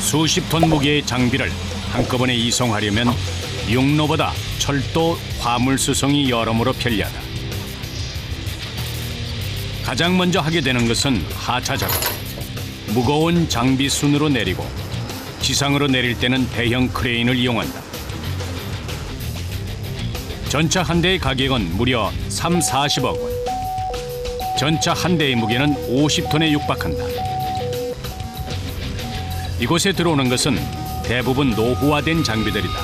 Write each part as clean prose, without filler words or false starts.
수십 톤 무게의 장비를 한꺼번에 이송하려면 육로보다 철도, 화물 수송이 여러모로 편리하다. 가장 먼저 하게 되는 것은 하차 작업. 무거운 장비 순으로 내리고 지상으로 내릴 때는 대형 크레인을 이용한다. 전차 한 대의 가격은 무려 40억 원. 전차 한 대의 무게는 50톤에 육박한다. 이곳에 들어오는 것은 대부분 노후화된 장비들이다.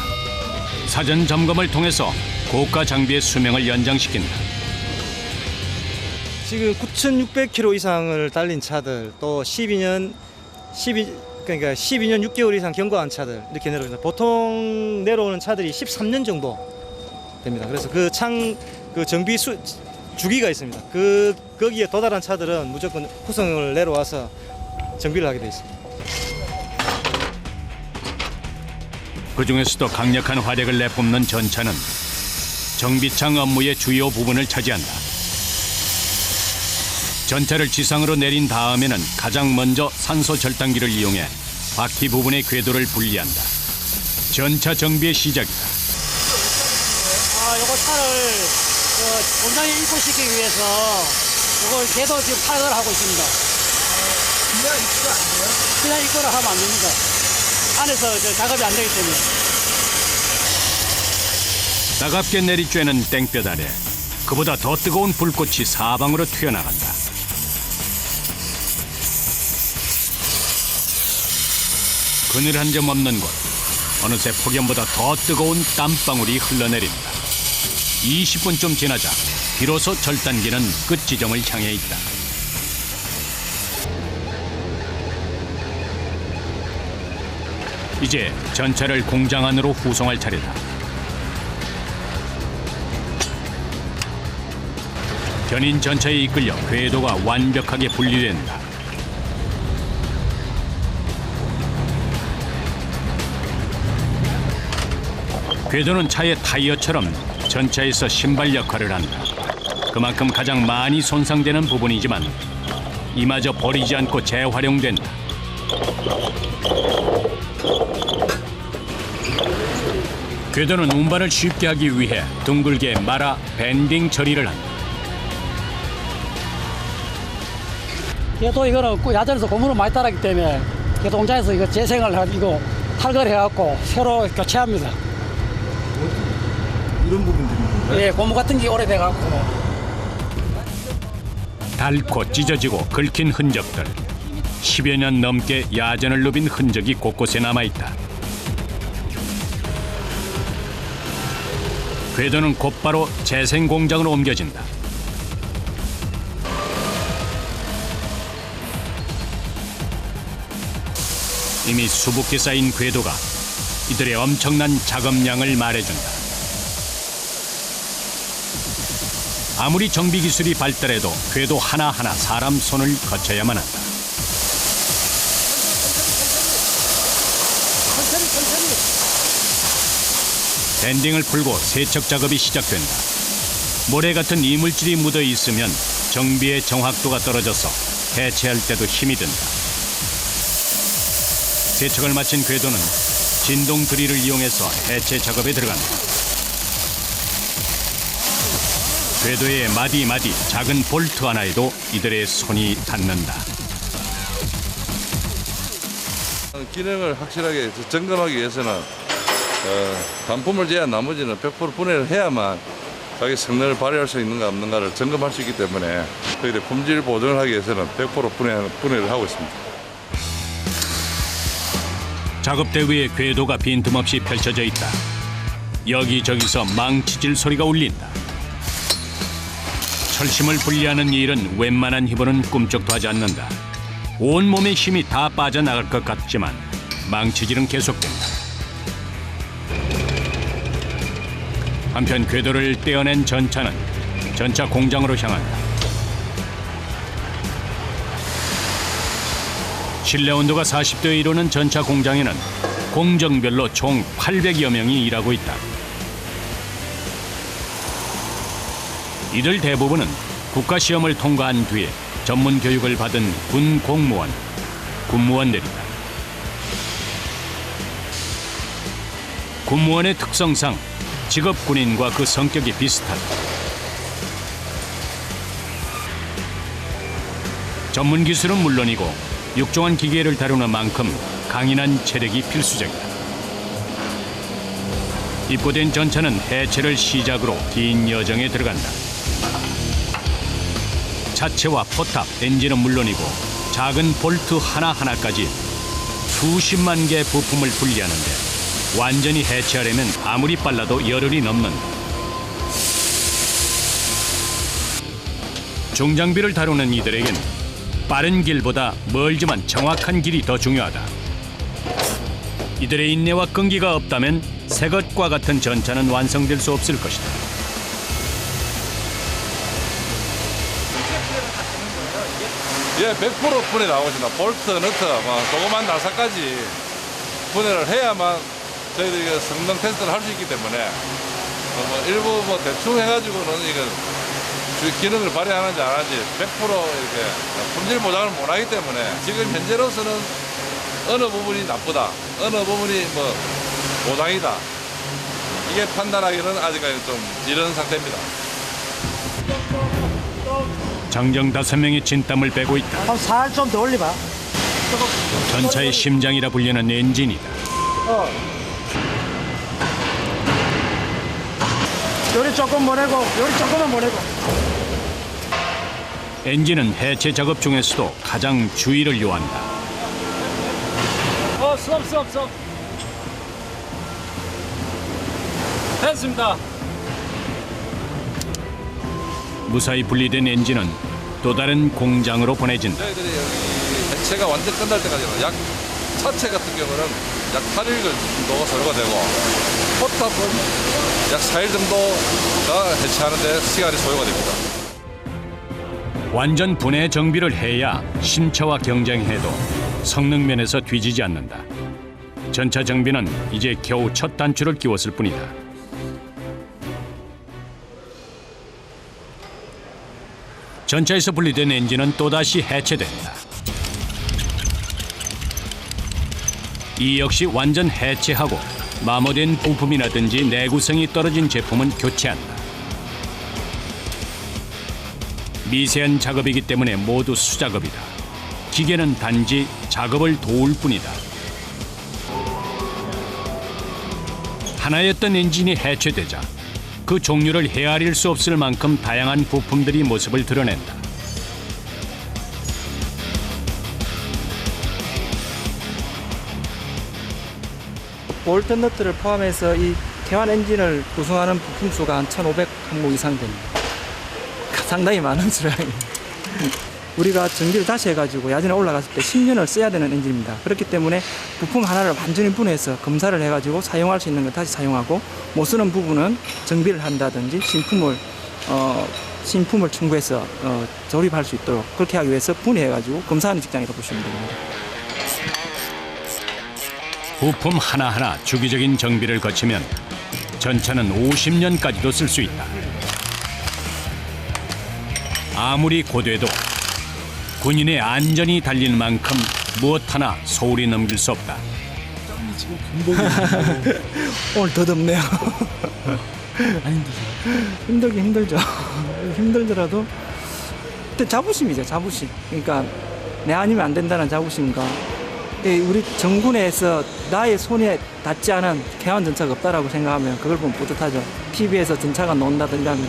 사전 점검을 통해서 고가 장비의 수명을 연장시킨다. 지금 9,600km 이상을 달린 차들, 또 12년 6개월 이상 경과한 차들 이렇게 내려옵니다. 보통 내려오는 차들이 13년 정도 됩니다. 그래서 그 정비 주기가 있습니다. 거기에 도달한 차들은 무조건 후송을 내려와서 정비를 하게 돼 있습니다. 그중에서도 강력한 화력을 내뿜는 전차는 정비창 업무의 주요 부분을 차지한다. 전차를 지상으로 내린 다음에는 가장 먼저 산소 절단기를 이용해 바퀴 부분의 궤도를 분리한다. 전차 정비의 시작이다. 요거 차를 공장에 입고시키기 위해서 이걸 궤도 지금 파악을 하고 있습니다. 그냥 입고 안 돼요? 그냥 입고를 하면 안 됩니다. 안에서 작업이 안 되기 때문에. 따갑게 내리쬐는 땡볕 아래 그보다 더 뜨거운 불꽃이 사방으로 튀어나간다. 그늘 한 점 없는 곳, 어느새 폭염보다 더 뜨거운 땀방울이 흘러내린다. 20분쯤 지나자 비로소 절단기는 끝 지점을 향해 있다. 이제 전차를 공장 안으로 후송할 차례다. 견인 전차에 이끌려 궤도가 완벽하게 분리된다. 궤도는 차의 타이어처럼 전차에서 신발 역할을 한다. 그만큼 가장 많이 손상되는 부분이지만 이마저 버리지 않고 재활용된다. 궤도는 운반을 쉽게 하기 위해 둥글게 말아 밴딩 처리를 한다. 궤도 이거는 야전에서 고무를 많이 따랐기 때문에 궤도 공장에서 이거 재생을 이거 탈거해갖고 새로 교체합니다. 이런 부분들입니다. 예, 고무 같은 게 오래돼갖고. 닳고 찢어지고 긁힌 흔적들. 10여 년 넘게 야전을 누빈 흔적이 곳곳에 남아있다. 궤도는 곧바로 재생 공장으로 옮겨진다. 이미 수북게 쌓인 궤도가 이들의 엄청난 작업량을 말해준다. 아무리 정비 기술이 발달해도 궤도 하나하나 사람 손을 거쳐야만 한다. 밴딩을 풀고 세척 작업이 시작된다. 모래 같은 이물질이 묻어 있으면 정비의 정확도가 떨어져서 해체할 때도 힘이 든다. 세척을 마친 궤도는 진동 드릴을 이용해서 해체 작업에 들어간다. 궤도의 마디마디 작은 볼트 하나에도 이들의 손이 닿는다. 기능을 확실하게 점검하기 위해서는 단품을 제한 나머지는 100% 분해를 해야만 자기 성능을 발휘할 수 있는가 없는가를 점검할 수 있기 때문에 저희들 품질 보증을 하기 위해서는 100% 분해를 하고 있습니다. 작업대 위에 궤도가 빈틈없이 펼쳐져 있다. 여기저기서 망치질 소리가 울린다. 철심을 분리하는 일은 웬만한 힘으로는 꿈쩍도 하지 않는다. 온몸의 힘이 다 빠져나갈 것 같지만 망치질은 계속된다. 한편 궤도를 떼어낸 전차는 전차 공장으로 향한다. 실내 온도가 40도에 이르는 전차 공장에는 공정별로 총 800여 명이 일하고 있다. 이들 대부분은 국가시험을 통과한 뒤에 전문 교육을 받은 군 공무원, 군무원들이다. 군무원의 특성상 직업 군인과 그 성격이 비슷하다. 전문 기술은 물론이고 육종한 기계를 다루는 만큼 강인한 체력이 필수적이다. 입고된 전차는 해체를 시작으로 긴 여정에 들어간다. 차체와 포탑, 엔진은 물론이고 작은 볼트 하나하나까지 수십만 개의 부품을 분리하는데 완전히 해체하려면 아무리 빨라도 열흘이 넘는다. 중장비를 다루는 이들에겐 빠른 길보다 멀지만 정확한 길이 더 중요하다. 이들의 인내와 끈기가 없다면 새 것과 같은 전차는 완성될 수 없을 것이다. 예, 100% 분해 나오신다. 볼트, 너트, 조그만 나사까지 분해를 해야만 저희들이 성능 테스트를 할 수 있기 때문에 일부 대충 해가지고는 이거 기능을 발휘하는지 안 하는지 100% 이렇게 품질 보장을 못 하기 때문에 지금 현재로서는 어느 부분이 나쁘다, 어느 부분이 보장이다, 이게 판단하기는 아직까지 좀 이른 상태입니다. 장정 5명이 진땀을 빼고 있다. 한번 살 좀 더 올려봐. 전차의 심장이라 불리는 엔진이다. 요리 조금 보내고, 요리 조금만 보내고. 엔진은 해체 작업 중에서도 가장 주의를 요한다. 스톱. 됐습니다. 무사히 분리된 엔진은 또 다른 공장으로 보내진다. 저희들이 여기 해체가 완전 끝날 때까지는 차체 같은 경우는 약 8일 정도 소요가 되고 포탑은 약 4일 정도가 해체하는데 시간이 소요가 됩니다. 완전 분해 정비를 해야 심차와 경쟁해도 성능 면에서 뒤지지 않는다. 전차 정비는 이제 겨우 첫 단추를 끼웠을 뿐이다. 전차에서 분리된 엔진은 또다시 해체된다. 이 역시 완전 해체하고 마모된 부품이라든지 내구성이 떨어진 제품은 교체한다. 미세한 작업이기 때문에 모두 수작업이다. 기계는 단지 작업을 도울 뿐이다. 하나였던 엔진이 해체되자 그 종류를 헤아릴 수 없을 만큼 다양한 부품들이 모습을 드러낸다. 볼트 너트를 포함해서 이 개환 엔진을 구성하는 부품 수가 한 1,500 항목 이상 됩니다. 상당히 많은 수량입니다. 우리가 전기를 다시 해가지고 야전에 올라갔을 때 10년을 써야 되는 엔진입니다. 그렇기 때문에 부품 하나를 완전히 분해해서 검사를 해가지고 사용할 수 있는 걸 다시 사용하고 못 쓰는 부분은 정비를 한다든지 신품을 첨부해서 조립할 수 있도록 그렇게 하기 위해서 분해해가지고 검사하는 직장이라고 보시면 됩니다. 부품 하나하나 주기적인 정비를 거치면 전차는 50년까지도 쓸 수 있다. 아무리 고돼도 군인의 안전이 달린 만큼 무엇 하나 소홀히 넘길 수 없다. 오늘 더 덥네요. 안 힘들죠? 힘들죠. 힘들더라도 근데 자부심이죠, 자부심. 그러니까 내 아니면 안 된다는 자부심과 우리 정군에서 나의 손에 닿지 않은 개환 전차가 없다라고 생각하면 그걸 보면 뿌듯하죠. TV에서 전차가 나온다든지 하면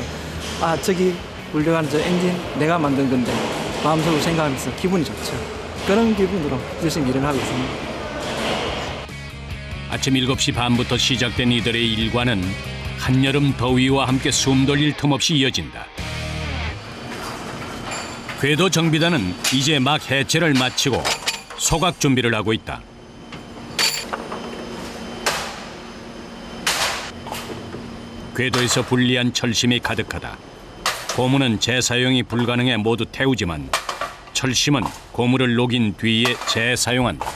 저기 훌륭한 저 엔진 내가 만든 건데 마음속으로 생각하면서 기분이 좋죠. 그런 기분으로 열심히 일을 하고 있습니다. 아침 7시 반부터 시작된 이들의 일과는 한여름 더위와 함께 숨 돌릴 틈 없이 이어진다. 궤도 정비단은 이제 막 해체를 마치고 소각 준비를 하고 있다. 궤도에서 분리한 철심이 가득하다. 고무는 재사용이 불가능해 모두 태우지만 철심은 고무를 녹인 뒤에 재사용한다.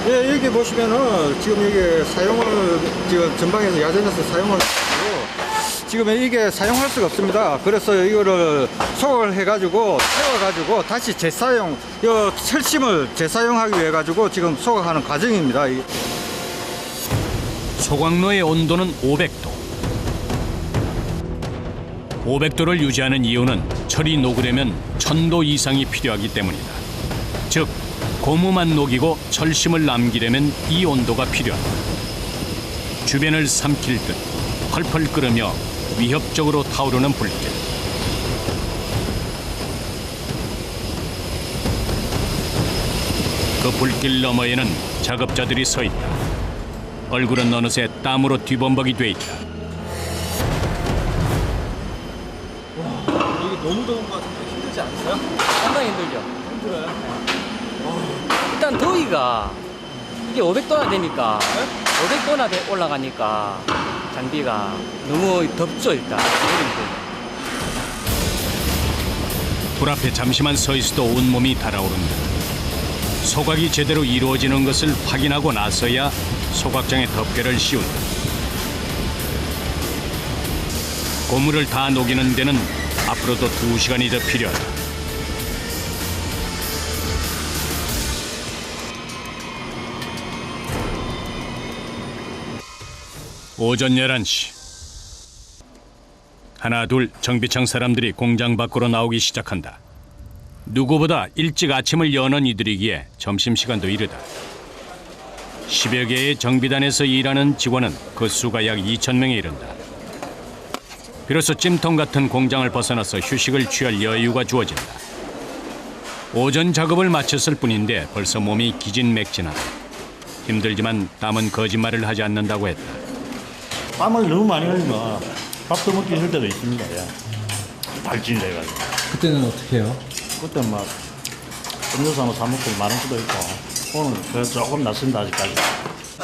예, 여기 보시면은 지금 여기 사용을 지금 전방에서 야전에서 사용을 하고 지금 이게 사용할 수가 없습니다. 그래서 이거를 소각을 해가지고 태워가지고 다시 재사용, 이 철심을 재사용하기 위해 가지고 지금 소각하는 과정입니다. 소각로의 온도는 500도. 500도를 유지하는 이유는 철이 녹으려면 1000도 이상이 필요하기 때문이다. 즉, 고무만 녹이고 철심을 남기려면 이 온도가 필요하다. 주변을 삼킬 듯 펄펄 끓으며 위협적으로 타오르는 불길. 그 불길 너머에는 작업자들이 서 있다. 얼굴은 어느새 땀으로 뒤범벅이 돼 있다. 상당히 힘들죠. 일단 더위가 이게 500도나 되니까 500도나 올라가니까 장비가 너무 덥죠 일단. 불 앞에 잠시만 서 있어도 온몸이 달아오른다. 소각이 제대로 이루어지는 것을 확인하고 나서야 소각장에 덮개를 씌운다. 고무를 다 녹이는 데는 앞으로도 2시간이 더 필요하다. 오전 11시. 하나 둘 정비창 사람들이 공장 밖으로 나오기 시작한다. 누구보다 일찍 아침을 여는 이들이기에 점심시간도 이르다. 10여 개의 정비단에서 일하는 직원은 그 수가 약 2,000명에 이른다. 비로소 찜통 같은 공장을 벗어나서 휴식을 취할 여유가 주어진다. 오전 작업을 마쳤을 뿐인데 벌써 몸이 기진맥진하다. 힘들지만 땀은 거짓말을 하지 않는다고 했다. 땀을 너무 많이 흘리면 밥도 먹기 힘들 때도 있습니다. 예. 발진이 돼가지고. 그때는 어떻게 해요? 그때 막 음료수 하나 사 먹고 마른 수도 있고 오늘 그래서 조금 낫습니다 아직까지.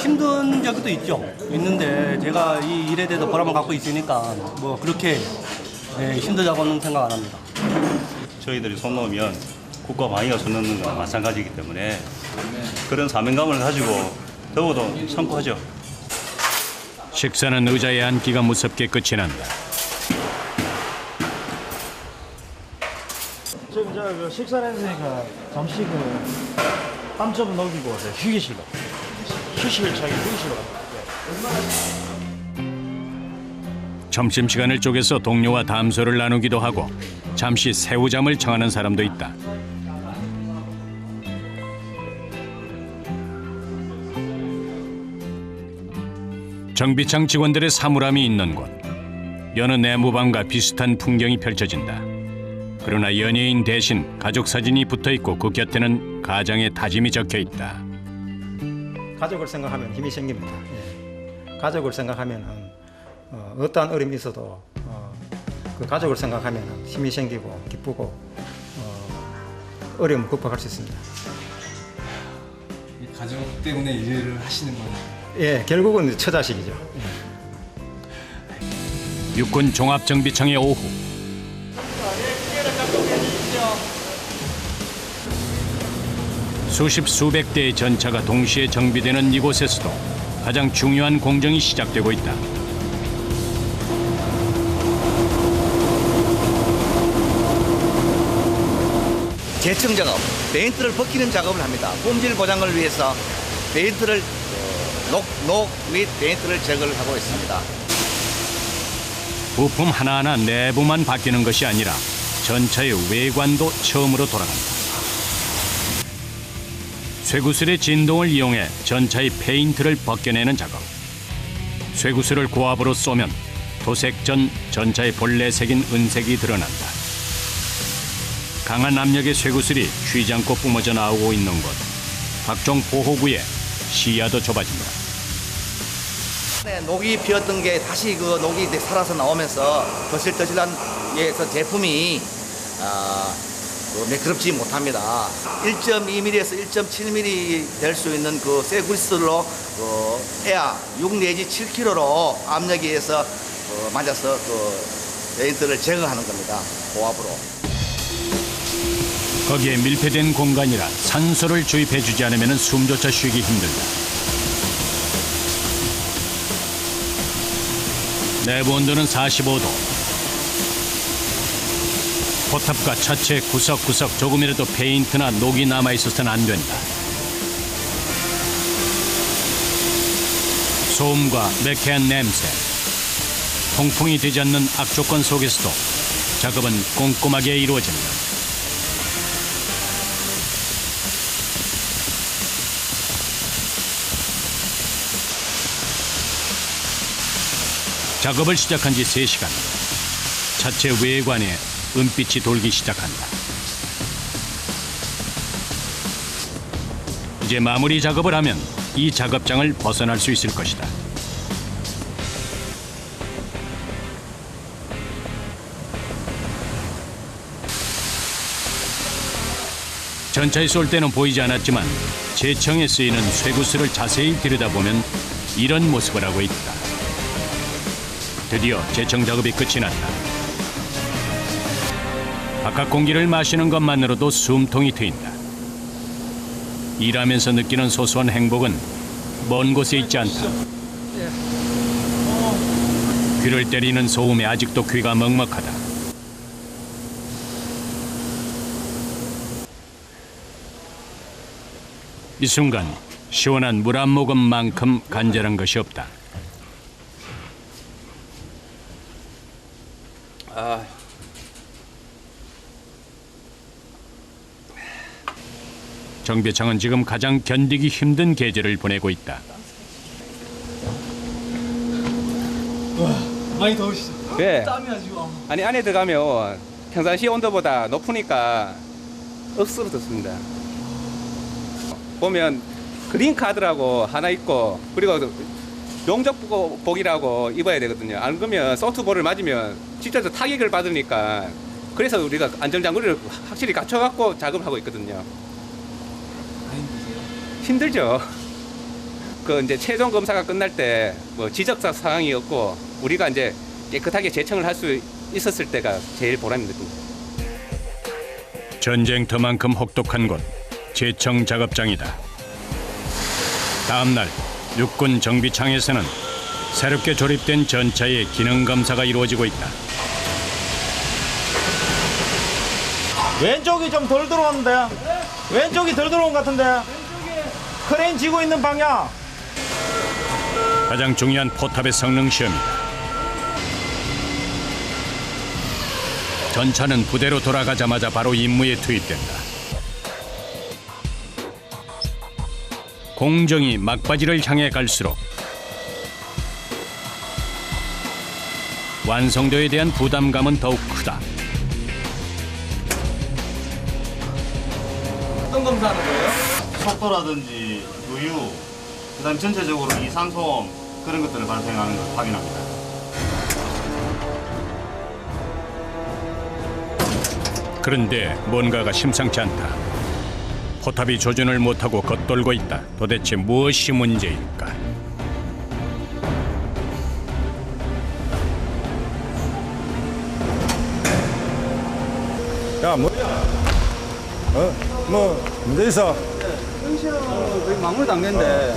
힘든 적도 있죠. 있는데 제가 이 일에 대해서 보람을 갖고 있으니까 뭐 그렇게 힘들다고는 생각 안 합니다. 저희들이 손 놓으면 국가 방위가 손 놓는 거나 마찬가지이기 때문에 그런 사명감을 가지고 더워도 참고 하죠. 식사는 의자에 앉기가 무섭게 끝이 난다. 지금 저 식사를 했으니까 잠시 땀 좀 녹이고 휴게실로. 휴식을 차기 휴게실로 갑니다. 점심시간을 쪼개서 동료와 담소를 나누기도 하고 잠시 새우잠을 청하는 사람도 있다. 정비창 직원들의 사물함이 있는 곳. 여느 내무방과 비슷한 풍경이 펼쳐진다. 그러나 연예인 대신 가족 사진이 붙어있고 그 곁에는 가장의 다짐이 적혀있다. 가족을 생각하면 힘이 생깁니다. 예. 가족을 생각하면 어떠한 어려움이 있어도 그 가족을 생각하면 힘이 생기고 기쁘고 어려움을 극복할 수 있습니다. 이 가족 때문에 일을 하시는 거예요? 예, 결국은 처자식이죠. 육군 종합정비청의 오후. 수십 수백 대의 전차가 동시에 정비되는 이곳에서도 가장 중요한 공정이 시작되고 있다. 재청 작업, 베인트를 벗기는 작업을 합니다. 품질 보장을 위해서 베인트를 녹 및 베인트를 제거를 하고 있습니다. 부품 하나하나 내부만 바뀌는 것이 아니라 전차의 외관도 처음으로 돌아간다. 쇠구슬의 진동을 이용해 전차의 페인트를 벗겨내는 작업. 쇠구슬을 고압으로 쏘면 도색 전 전차의 본래 색인 은색이 드러난다. 강한 압력의 쇠구슬이 쉬지 않고 뿜어져 나오고 있는 곳. 각종 보호구에 시야도 좁아진다. 네, 녹이 피었던 게 다시 그 녹이 살아서 나오면서 거실거실한 예에서 제품이 매끄럽지 못합니다. 1.2mm에서 1.7mm 될 수 있는 그 쇠구슬로 에아 6 내지 7kg로 압력에 의해서 맞아서 베인트를 제거하는 겁니다. 고압으로. 거기에 밀폐된 공간이라 산소를 주입해주지 않으면 숨조차 쉬기 힘들다. 내부 온도는 45도. 포탑과 차체 구석구석 조금이라도 페인트나 녹이 남아있어서는 안 된다. 소음과 매캐한 냄새, 통풍이 되지 않는 악조건 속에서도 작업은 꼼꼼하게 이루어진다. 작업을 시작한 지 3시간. 차체 외관에 은빛이 돌기 시작한다. 이제 마무리 작업을 하면 이 작업장을 벗어날 수 있을 것이다. 전차에 쏠 때는 보이지 않았지만 제청에 쓰이는 쇠구슬을 자세히 들여다보면 이런 모습을 하고 있다. 드디어 제청 작업이 끝이 났다. 바깥 공기를 마시는 것만으로도 숨통이 트인다. 일하면서 느끼는 소소한 행복은 먼 곳에 있지 않다. 귀를 때리는 소음에 아직도 귀가 먹먹하다. 이 순간 시원한 물 한 모금만큼 간절한 것이 없다. 정배창은 지금 가장 견디기 힘든 계절을 보내고 있다. 많이 더우시죠? 네. 땀이 아주. 아니 안에 들어가면 평상시 온도보다 높으니까 억수로 덥습니다. 보면 그린 카드라고 하나 있고 그리고 용접복이라고 입어야 되거든요. 안 그러면 소프트볼을 맞으면 진짜 타격을 받으니까 그래서 우리가 안전장구를 확실히 갖춰갖고 작업하고 있거든요. 힘들죠. 그 이제 최종 검사가 끝날 때 뭐 지적사 사항이 없고 우리가 이제 깨끗하게 재청을 할 수 있었을 때가 제일 보람입니다. 전쟁터만큼 혹독한 곳 제청 작업장이다. 다음 날 육군 정비창에서는 새롭게 조립된 전차의 기능 검사가 이루어지고 있다. 왼쪽이 좀 덜 들어오는데? 왼쪽이 덜 들어온 것 같은데? 크레인 지고 있는 방향. 가장 중요한 포탑의 성능 시험이다. 전차는 부대로 돌아가자마자 바로 임무에 투입된다. 공정이 막바지를 향해 갈수록 완성도에 대한 부담감은 더욱 크다. 어떤 검사하는 거예요? 속도라든지 누유, 그다음 전체적으로 이산소음 그런 것들을 발생하는 걸 확인합니다. 그런데 뭔가가 심상치 않다. 포탑이 조준을 못하고 겉돌고 있다. 도대체 무엇이 문제일까? 야, 뭐야? 뭐 문제 있어? 응시는 거의 마무리 단계인데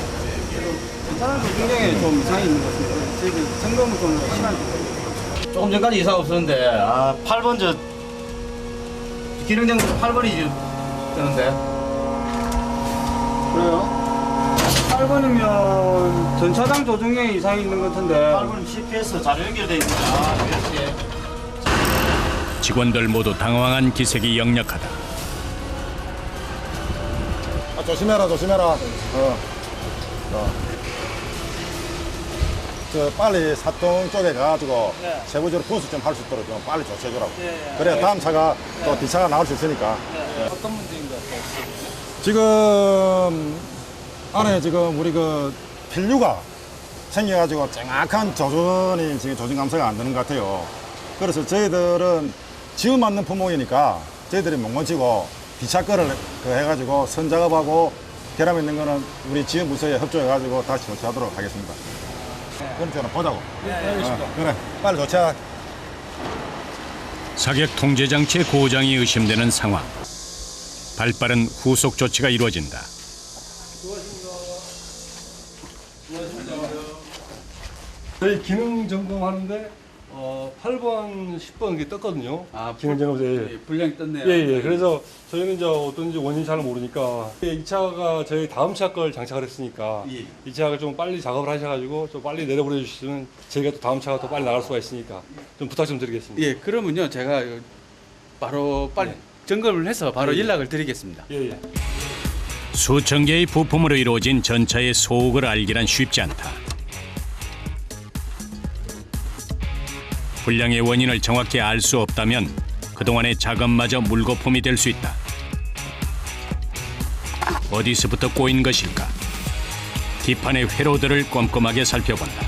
괜찮은 조준경에 좀 이상이 있는 것 같습니다. 저희 점검은 좀 시간이 걸립니다. 조금 전까지 이상 없었는데 8번 저 기능장도 8번이 되는데. 그래요? 8번이면 전차장 조준경에 이상이 있는 것 같은데. 8번은 CPS 자료 연결돼 있습니다. 그렇지. 직원들 모두 당황한 기색이 역력하다. 조심해라, 조심해라. 저 빨리 사통 쪽에 가가지고 세부적으로 분수 좀 할 수 있도록 좀 빨리 조치해주라고. 그래야 다음 차가 또 뒤차가 나올 수 있으니까. 어떤 문제인 것 같아요? 지금 안에 지금 우리 그 필류가 생겨가지고 정확한 조준이 지금 조준 감사가 안 되는 것 같아요. 그래서 저희들은 지음 맞는 품목이니까 저희들이 못 고치고 뒤차 거를 해가지고 선 작업하고 결함 있는 거는 우리 지음 부서에 협조해가지고 다시 조치하도록 하겠습니다. 그럼 저는 보자고. 그래, 빨리 조치하. 사격 통제 장치의 고장이 의심되는 상황. 발빠른 후속 조치가 이루어진다. 저희 기능 점검하는데 8번, 10번 이게 떴거든요. 기능 점검에서 불량이 떴네요. 예. 그래서 저희는 이제 어떤지 원인 잘 모르니까 이 차가 저희 다음 차 걸 장착을 했으니까 이 차를 좀 빨리 작업을 하셔가지고 좀 빨리 내려보내 주시면 저희가 또 다음 차가 또 빨리 나갈 수가 있으니까 좀 부탁 좀 드리겠습니다. 예, 그러면요 제가 바로 빨리 점검을 해서 바로 연락을 드리겠습니다. 예. 수천 개의 부품으로 이루어진 전차의 속을 알기란 쉽지 않다. 불량의 원인을 정확히 알 수 없다면 그동안의 작업마저 물거품이 될 수 있다. 어디서부터 꼬인 것일까? 뒷판의 회로들을 꼼꼼하게 살펴본다.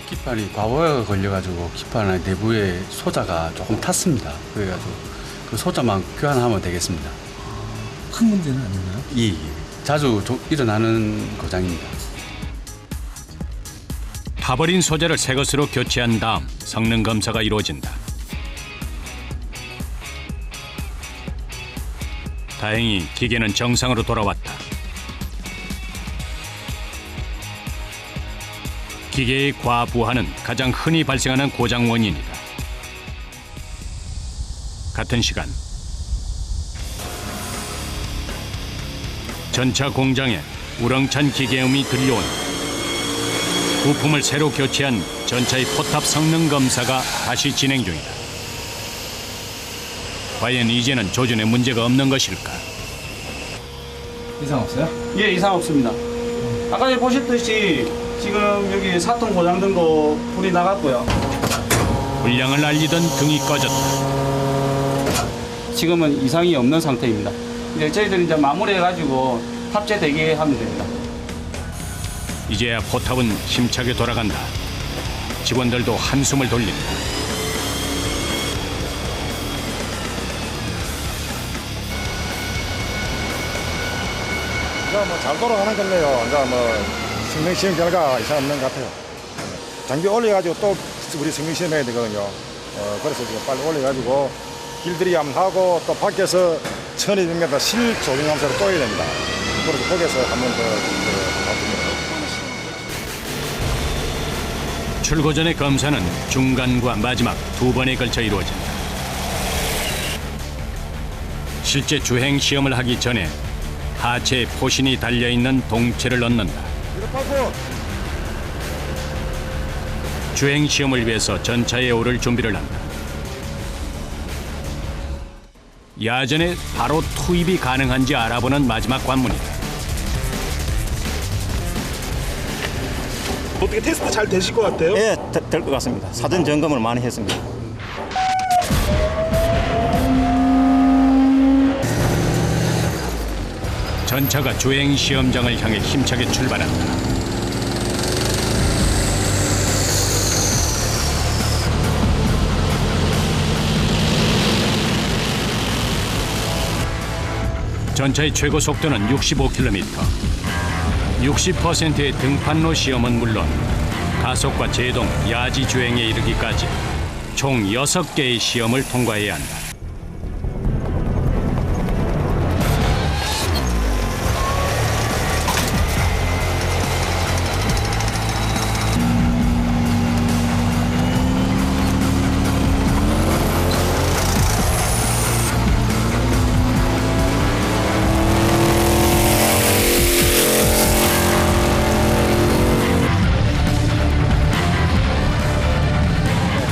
기판이 과부하가 걸려가지고 기판 내부에 소자가 조금 탔습니다. 그래가지고 그 소자만 교환하면 되겠습니다. 큰 문제는 아닌가요? 예. 자주 일어나는 고장입니다. 타버린 소재를 새 것으로 교체한 다음 성능 검사가 이루어진다. 다행히 기계는 정상으로 돌아왔다. 기계의 과부하는 가장 흔히 발생하는 고장 원인이다. 같은 시간 전차 공장에 우렁찬 기계음이 들려온다. 부품을 새로 교체한 전차의 포탑 성능 검사가 다시 진행 중이다. 과연 이제는 조준에 문제가 없는 것일까? 이상 없어요? 예, 이상 없습니다. 아까 보셨듯이 지금 여기 사통 고장된 거 불이 나갔고요. 불량을 알리던 등이 꺼졌다. 지금은 이상이 없는 상태입니다. 이제 저희들이 이제 마무리해가지고 탑재 대기하면 됩니다. 이제야 포탑은 힘차게 돌아간다. 직원들도 한숨을 돌린다. 이제 뭐 잘 돌아가는 걸래요. 이제 뭐 성능 시험 결과 이상 없는 것 같아요. 장비 올려가지고 또 우리 성능 시험 해야 되거든요. 그래서 지금 빨리 올려가지고 길들이 한번 하고 또 밖에서 1200m 실 조정 감사를 또 해야 됩니다. 그래서 거기서 한번 더 해봅니다. 출고 전의 검사는 중간과 마지막 두 번에 걸쳐 이루어진다. 실제 주행 시험을 하기 전에 하체에 포신이 달려있는 동체를 넣는다. 주행 시험을 위해서 전차에 오를 준비를 한다. 야전에 바로 투입이 가능한지 알아보는 마지막 관문이다. 어떻게 테스트 잘 되실 것 같아요? 예, 될 것 같습니다. 사전 점검을 많이 했습니다. 전차가 주행 시험장을 향해 힘차게 출발한다. 전차의 최고 속도는 65km. 60%의 등판로 시험은 물론 가속과 제동, 야지 주행에 이르기까지 총 6개의 시험을 통과해야 한다.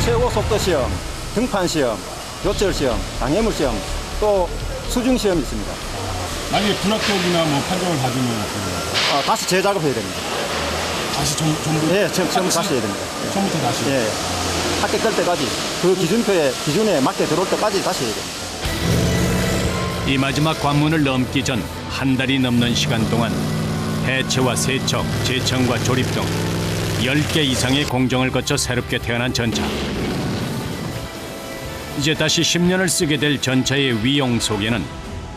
최고 속도 시험, 등판 시험, 요철 시험, 장애물 시험, 또 수중 시험이 있습니다. 만약에 불합격이나 뭐 판정을 받으면 다시 재작업해야 됩니다. 다시 전부? 예, 처음 다시 해야 됩니다. 처음부터 다시? 예, 합격될 때까지 그 기준에 맞게 들어올 때까지 다시 해야 됩니다. 이 마지막 관문을 넘기 전 한 달이 넘는 시간 동안 해체와 세척, 재청과 조립 등 10개 이상의 공정을 거쳐 새롭게 태어난 전차. 이제 다시 10년을 쓰게 될 전차의 위용 속에는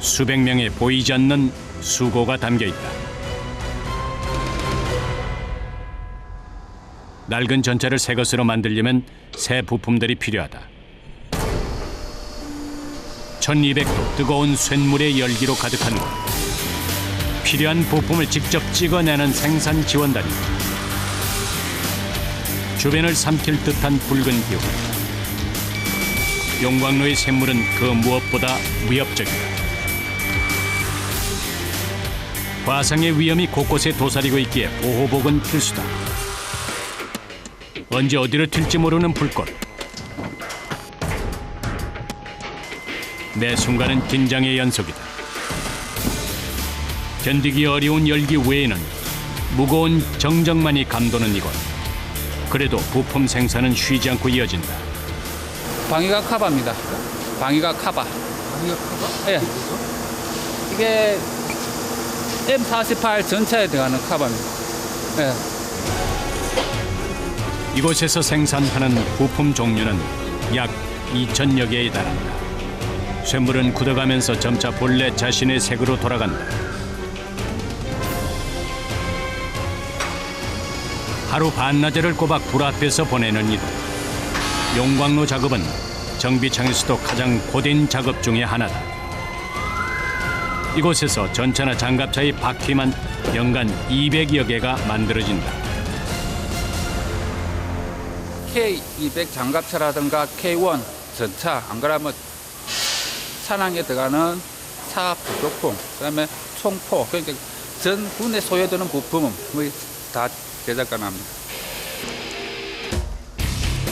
수백 명의 보이지 않는 수고가 담겨 있다. 낡은 전차를 새 것으로 만들려면 새 부품들이 필요하다. 1200도 뜨거운 쇳물의 열기로 가득한 곳. 필요한 부품을 직접 찍어내는 생산 지원단이 주변을 삼킬 듯한 붉은 기후. 용광로의 샘물은 그 무엇보다 위협적이다. 화상의 위험이 곳곳에 도사리고 있기에 보호복은 필수다. 언제 어디로 튈지 모르는 불꽃. 매 순간은 긴장의 연속이다. 견디기 어려운 열기 외에는 무거운 정적만이 감도는 이곳. 그래도 부품 생산은 쉬지 않고 이어진다. 방위가 카바입니다. 방위가 카바. 방위가 카바? 예. 이게 M48 전차에 들어가는 카바입니다. 예. 이곳에서 생산하는 부품 종류는 약 2,000여 개에 달한다. 쇳물은 굳어가면서 점차 본래 자신의 색으로 돌아간다. 하루 반나절을 꼬박 불 앞에서 보내는 이들. 용광로 작업은 정비창에서도 가장 고된 작업 중의 하나다. 이곳에서 전차나 장갑차의 바퀴만 연간 200여 개가 만들어진다. K200 장갑차라든가 K1 전차, 안 그러면 차량에 들어가는 차 부속품, 그다음에 총포, 그러니까 전 군에 소요되는 부품은 다 제작 가능합니다.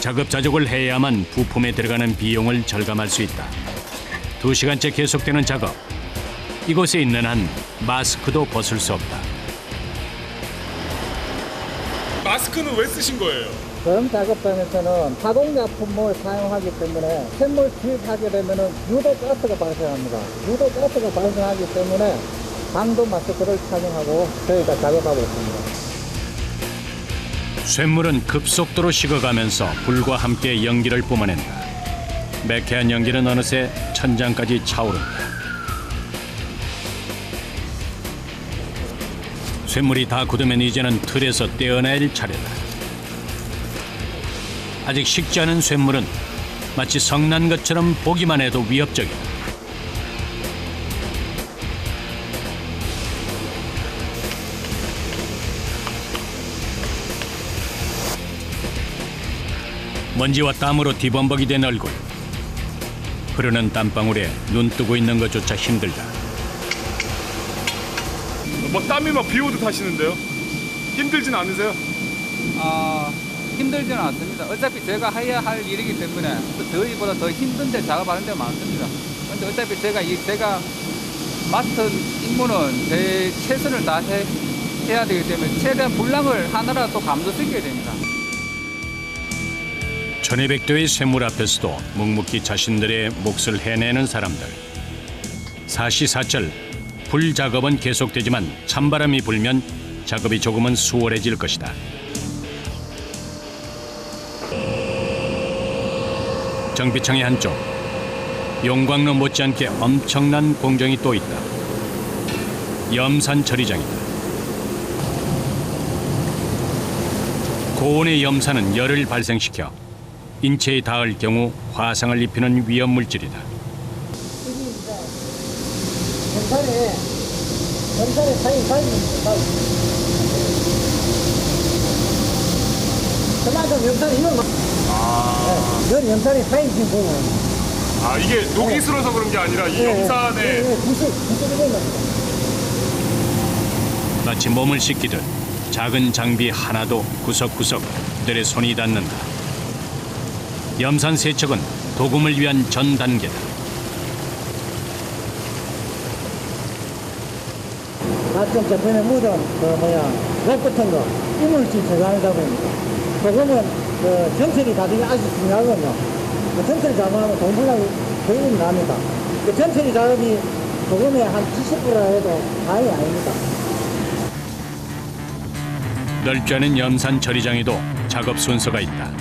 작업자족을 해야만 부품에 들어가는 비용을 절감할 수 있다. 2시간째 계속되는 작업. 이곳에 있는 한 마스크도 벗을 수 없다. 마스크는 왜 쓰신 거예요? 저음 작업장에서는 가공약품을 사용하기 때문에 샘물 투입하게 되면 유도가스가 발생합니다. 유도가스가 발생하기 때문에 방도 마스크를 착용하고 저희가 작업하고 있습니다. 쇳물은 급속도로 식어가면서 불과 함께 연기를 뿜어낸다. 매캐한 연기는 어느새 천장까지 차오른다. 쇳물이 다 굳으면 이제는 틀에서 떼어낼 차례다. 아직 식지 않은 쇳물은 마치 성난 것처럼 보기만 해도 위협적이다. 먼지와 땀으로 뒤범벅이 된 얼굴. 흐르는 땀방울에 눈 뜨고 있는 것조차 힘들다. 막 땀이 막 비 오듯 하시는데요? 힘들진 않으세요? 힘들지는 않습니다. 어차피 제가 해야 할 일이기 때문에 저희보다 더 힘든 데 작업하는 데 많습니다. 그런데 어차피 제가 맡은 임무는 제 최선을 다해야 되기 때문에 최대한 불량을 하나라도 감소시켜야 됩니다. 1200도의 쇳물 앞에서도 묵묵히 자신들의 몫을 해내는 사람들. 사시사철 불 작업은 계속되지만 찬바람이 불면 작업이 조금은 수월해질 것이다. 정비창의 한쪽, 용광로 못지않게 엄청난 공정이 또 있다. 염산 처리장이다. 고온의 염산은 열을 발생시켜 인체에 닿을 경우 화상을 입히는 위험 물질이다. 염산에 사입니다. 그만큼 염산이 이건 이건 염산에 사입힌 부분. 이게 녹이 슬어서 그런 게 아니라 이 염산에 마치 몸을 씻기듯 작은 장비 하나도 구석구석 그들의 손이 닿는다. 염산 세척은 도금을 위한 전 단계다. 가끔 저편에 묻은 록 같은 거 이물질 제거하다 보니까 도금은 전철이 가득히 아주 중요하거든요. 전철 작업하면 동물락이 거의 납니다. 전철이 작업이 도금의 한 70%라 해도 다행이 아닙니다. 넓지 않은 염산 처리장에도 작업 순서가 있다.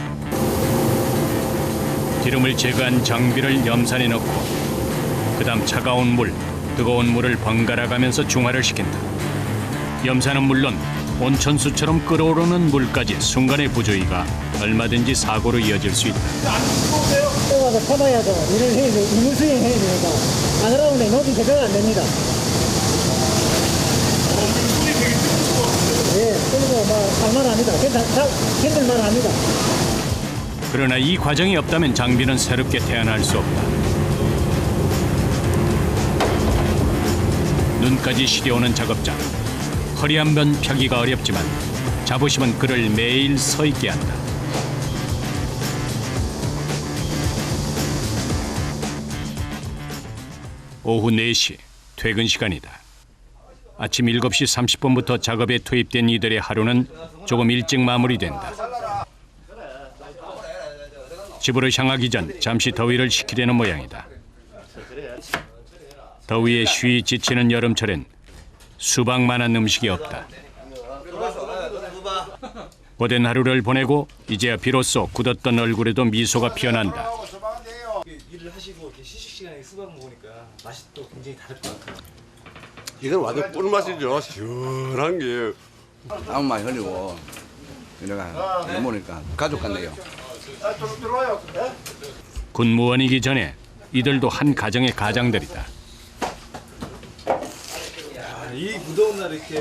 기름을 제거한 장비를 염산에 넣고 그다음 차가운 물, 뜨거운 물을 번갈아 가면서 중화를 시킨다. 염산은 물론 온천수처럼 끓어오르는 물까지 순간의 부주의가 얼마든지 사고로 이어질 수 있다. 떠가서 타봐야죠. 일을 해야 돼. 의무 수행해야 되니까. 안 그러면 녹이 제거가 안 됩니다. 예, 그리고 장난합니다. 힘들만합니다. 그러나 이 과정이 없다면 장비는 새롭게 태어날 수 없다. 눈까지 시려오는 작업장. 허리 한 번 펴기가 어렵지만 자부심은 그를 매일 서 있게 한다. 오후 4시 퇴근 시간이다. 아침 7시 30분부터 작업에 투입된 이들의 하루는 조금 일찍 마무리된다. 집으로 향하기 전 잠시 더위를 식히려는 모양이다. 더위에 쉬이 지치는 여름철엔 수박만한 음식이 없다. 고된 하루를 보내고 이제야 비로소 굳었던 얼굴에도 미소가 피어난다. 일을 하시고 이렇게 휴식 시간에 수박 먹으니까 맛이 또 굉장히 다를 것 같아요. 이건 완전 꿀맛이죠. 시원한 게. 땀 많이 흘리고 내가 먹으니까 가족 같네요. 군무원이기 전에 이들도 한 가정의 가장들이다. 이 무더운 날 이렇게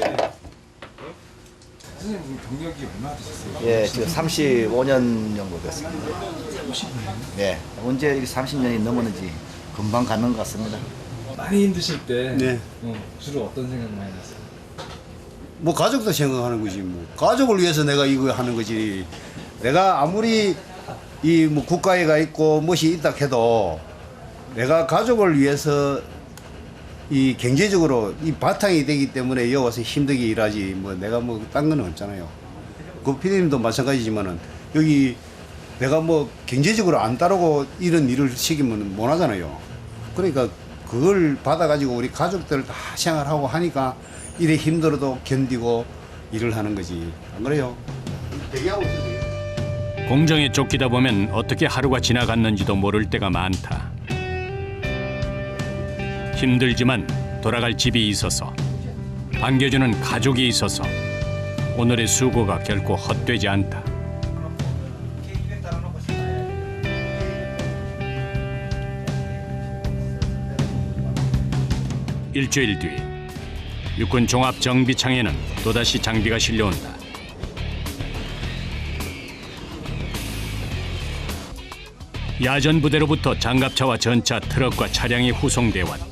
선생님 경력이 얼마나 되셨어요? 예, 지금 35년 정도 됐습니다. 30년? 예, 언제 이렇게 30년이 넘었는지 금방 가는 것 같습니다. 많이 힘드실 때 네. 주로 어떤 생각 많이 나세요? 뭐 가족도 생각하는 거지 뭐. 가족을 위해서 내가 이거 하는 거지. 내가 아무리 이 뭐 국가에 가 있고 무엇이 있다 해도 내가 가족을 위해서 이 경제적으로 이 바탕이 되기 때문에 여기 와서 힘들게 일하지 뭐 내가 뭐 딴 건 없잖아요. 그 피디님도 마찬가지지만은 여기 내가 뭐 경제적으로 안 따르고 이런 일을 시키면 못 하잖아요. 그러니까 그걸 받아가지고 우리 가족들 다 생활하고 하니까 일에 힘들어도 견디고 일을 하는 거지. 안 그래요? 대기하고 있어요. 공정에 쫓기다 보면 어떻게 하루가 지나갔는지도 모를 때가 많다. 힘들지만 돌아갈 집이 있어서, 반겨주는 가족이 있어서 오늘의 수고가 결코 헛되지 않다. 일주일 뒤 육군 종합정비창에는 또다시 장비가 실려온다. 야전 부대로부터 장갑차와 전차, 트럭과 차량이 후송돼 왔다.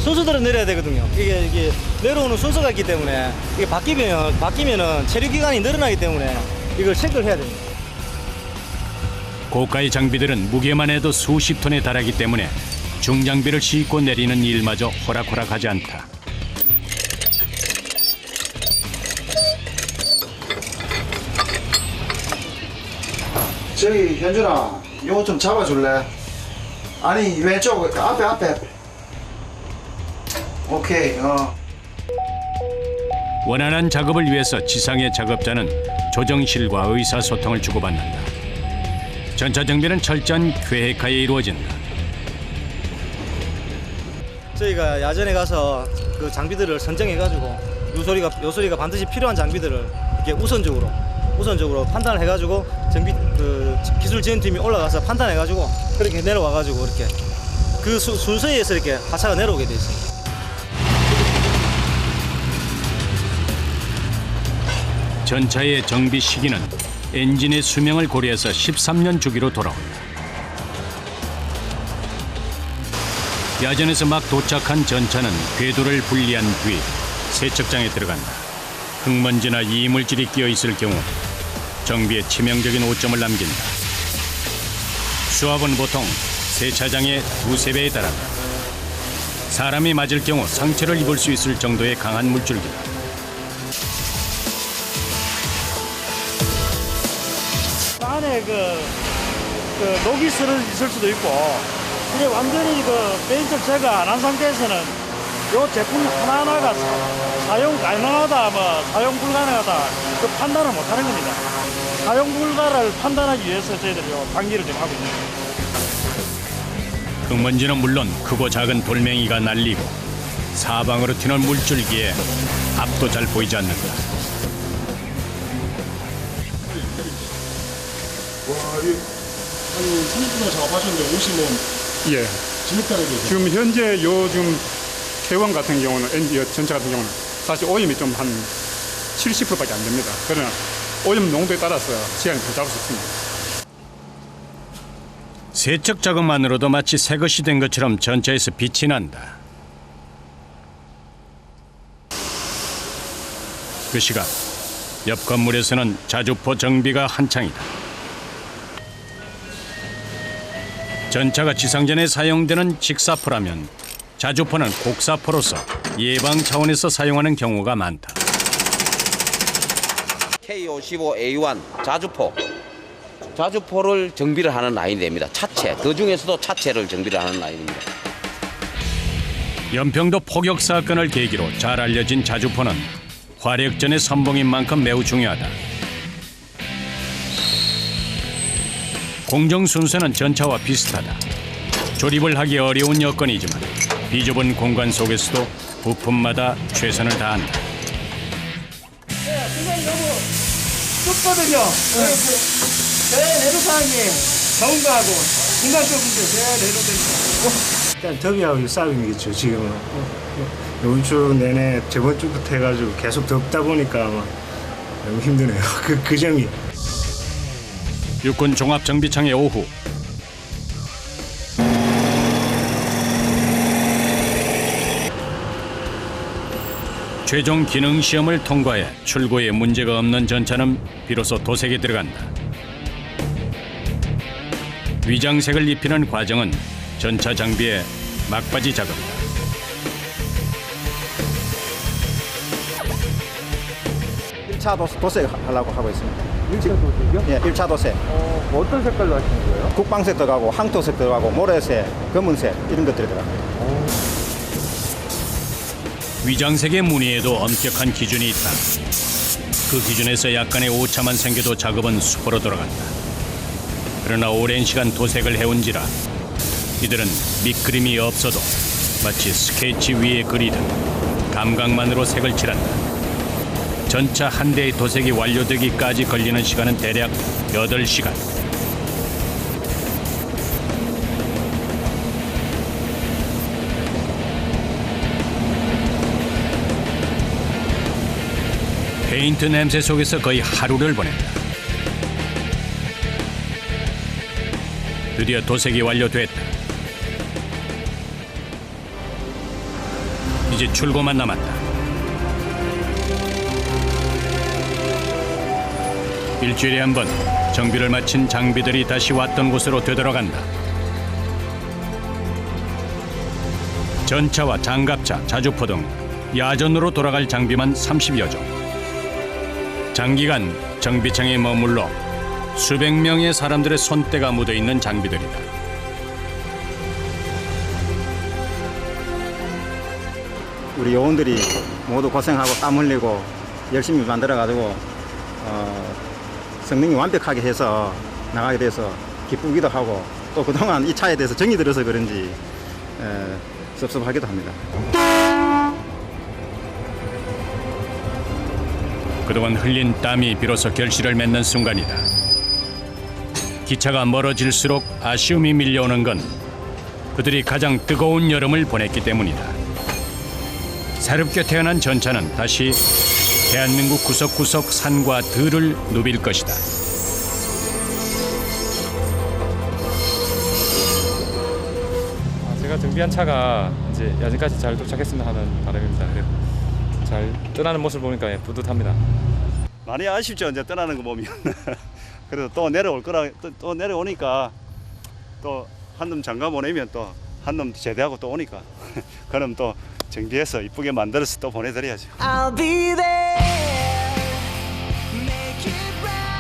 순서대로 내려야 되거든요. 이게 내려오는 순서가 있기 때문에 이게 바뀌면은 체류 기간이 늘어나기 때문에 이걸 체크를 해야 됩니다. 고가의 장비들은 무게만 해도 수십 톤에 달하기 때문에 중장비를 싣고 내리는 일마저 호락호락하지 않다. 저기 현준아, 요거 좀 잡아줄래? 아니 왼쪽 앞에. 오케이. 원활한 작업을 위해서 지상의 작업자는 조정실과 의사소통을 주고받는다. 전차 정비는 철저한 계획하에 이루어진다. 저희가 야전에 가서 그 장비들을 선정해가지고 요소리가 반드시 필요한 장비들을 이렇게 우선적으로 판단을 해가지고 기술 지원팀이 올라가서 판단해가지고 그렇게 내려와가지고 이렇게 그 순서에 의해서 이렇게 하차가 내려오게 돼 있습니다. 전차의 정비 시기는 엔진의 수명을 고려해서 13년 주기로 돌아온다. 야전에서 막 도착한 전차는 궤도를 분리한 뒤 세척장에 들어간다. 흙먼지나 이물질이 끼어 있을 경우 정비에 치명적인 오점을 남긴다. 수압은 보통 세차장의 2~3배에 달한다. 사람이 맞을 경우 상처를 입을 수 있을 정도의 강한 물줄기다. 안에 녹이 있을 수도 있고, 이게 완전히 페인트를 제거 안 한 상태에서는 이 제품 하나하나가 사용 가능하다, 사용 불가능하다, 그 판단을 못 하는 겁니다. 사용 불가를 판단하기 위해서 저희들이 방기를 좀 하고 있습니다. 흙먼지는 물론 크고 작은 돌멩이가 날리고 사방으로 튀는 물줄기에 앞도 잘 보이지 않는다. 와, 한 30분 작업하셨는데 옷이 예. 지금 현재 지금 K1 같은 경우는 전차 같은 경우는 사실 오염이 좀 한 70%밖에 안 됩니다. 그러나 오염 농도에 따라서 시간이 더 잡을 수 있습니다. 세척 작업만으로도 마치 새 것이 된 것처럼 전차에서 빛이 난다. 그 시각 옆 건물에서는 자주포 정비가 한창이다. 전차가 지상전에 사용되는 직사포라면 자주포는 곡사포로서 예방 차원에서 사용하는 경우가 많다. K55A1 자주포를 정비를 하는 라인이 됩니다. 차체, 그 중에서도 차체를 정비를 하는 라인입니다. 연평도 폭격 사건을 계기로 잘 알려진 자주포는 화력전의 선봉인 만큼 매우 중요하다. 공정 순서는 전차와 비슷하다. 조립을 하기 어려운 여건이지만 비좁은 공간 속에서도 부품마다 최선을 다한다. 굉장히 너무 좁거든요. 제 내로사항이 좋은 거하고 중간 쪽인데 제 내로됩니다. 일단 더위하고 싸움이겠죠. 지금은 이번 주 내내 저번 주부터 해가지고 계속 덥다 보니까 막 너무 힘드네요. 그 점이. 육군 종합정비청의 오후. 최종 기능 시험을 통과해 출고에 문제가 없는 전차는 비로소 도색에 들어간다. 위장색을 입히는 과정은 전차 장비의 막바지 작업이다. 차 도색 하려고 하고 있습니다. 1차 도색이요? 예, 1차 도색. 어떤 색깔로 하시는 거예요? 국방색 들어가고 황토색 들어가고 모래색, 검은색 이런 것들이 들어갑니다. 위장색의 무늬에도 엄격한 기준이 있다. 그 기준에서 약간의 오차만 생겨도 작업은 수포로 돌아간다. 그러나 오랜 시간 도색을 해온지라 이들은 밑그림이 없어도 마치 스케치 위에 그리듯 감각만으로 색을 칠한다. 전차 한 대의 도색이 완료되기까지 걸리는 시간은 대략 8시간. 페인트 냄새 속에서 거의 하루를 보낸다. 드디어 도색이 완료됐다. 이제 출고만 남았다. 일주일에 한 번 정비를 마친 장비들이 다시 왔던 곳으로 되돌아간다. 전차와 장갑차, 자주포 등 야전으로 돌아갈 장비만 30여 종. 장기간 정비창에 머물러 수백 명의 사람들의 손때가 묻어있는 장비들이다. 우리 요원들이 모두 고생하고 땀 흘리고 열심히 만들어가지고 성능이 완벽하게 해서 나가게 돼서 기쁘기도 하고 또 그동안 이 차에 대해서 정이 들어서 그런지 섭섭하기도 합니다. 그동안 흘린 땀이 비로소 결실을 맺는 순간이다. 기차가 멀어질수록 아쉬움이 밀려오는 건 그들이 가장 뜨거운 여름을 보냈기 때문이다. 새롭게 태어난 전차는 다시 대한민국 구석구석 산과 들을 누빌 것이다. 제가 정비한 차가 이제 야전까지 잘 도착했으면 하는 바람입니다. 잘 떠나는 모습을 보니까 뿌듯합니다. 많이 아쉽죠. 이제 떠나는 거 보면. 그래도 또 내려올 거라 또 내려오니까 또 한 놈 장가 보내면 또 한 놈 제대하고 또 오니까 그럼 또 정비해서 이쁘게 만들어서 또 보내드려야죠. I'll be there.